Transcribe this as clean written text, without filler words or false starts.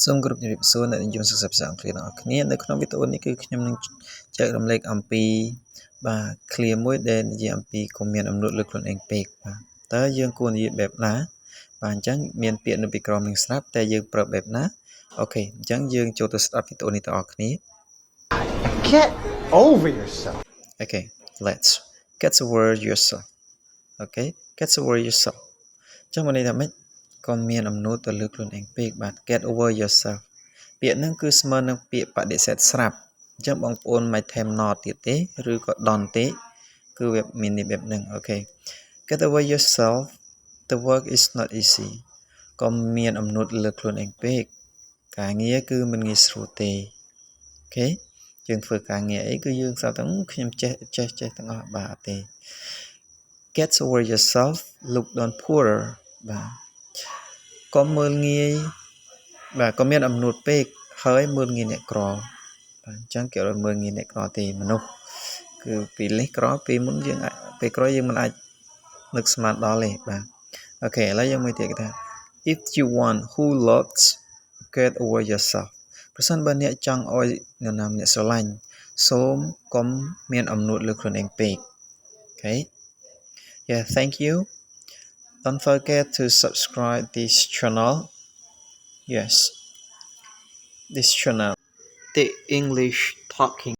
សូមគោរពជំរាបសួរអ្នកនិយមសិក្សាភាសាអង់គ្លេសទាំងអស់គ្នានៅក្នុងវីដេអូនេះគឺខ្ញុំនឹងចែករំលែកអំពីឃ្លាមួយដែលនិយាយអំពីកុំមានអំនួតលើខ្លួនឯងពេកបាទតើយើងគួរនិយាយបែបណាបាទអញ្ចឹងមានពាក្យនៅពីក្រោមនឹងស្រាប់តែយើងប្រើបែបណាអូខេអញ្ចឹងយើងចូលទៅស្ដាប់វីដេអូនេះទាំងអស់គ្នា Get over yourself. Okay, let's get over yourself. Okay, get over yourself. ចឹងមកនេះថាម៉េចកុំមានអំនួតទៅលើខ្លួនឯងពេកបាទ get over yourself ពាក្យហ្នឹងគឺស្មើនឹងពាក្យបដិសេធស្រាប់អញ្ចឹងបងប្អូនមិនថែម not ទៀតទេឬក៏ don't ទេគឺវាមានន័យបែបហ្នឹងអូខេ get over yourself the work is not easy កុំមានអំនួតលើខ្លួនឯងពេកការងារគឺមិនងាយស្រួលទេអូខេយើងធ្វើការងារអីគឺយើងស្រាប់តែខ្ញុំចេះទាំងអស់បាទអត់ទេ get over yourself look down poorer បាទកុំមើលងាយបាទកុំមានអំនួតពេកហើយមើលងាយអ្នកក្របាទអញ្ចឹងគេឲ្យមើលងាយអ្នកក្រទេមនុស្សគឺពីលេសក្រពេលមុនយើងអាចពេលក្រោយយើងមិនអាចនឹកស្មានដល់ទេបាទអូខេឥឡូវយើងមើលទៀតគេថា if you want who loves get over yourself ប្រសិនបើអ្នកចង់ឲ្យនរណាម្នាក់ស្រឡាញ់សូមកុំមានអំនួតលើខ្លួនឯងពេកអូខេ yeah thank you don't forget to subscribe this channel yes this channel the English talking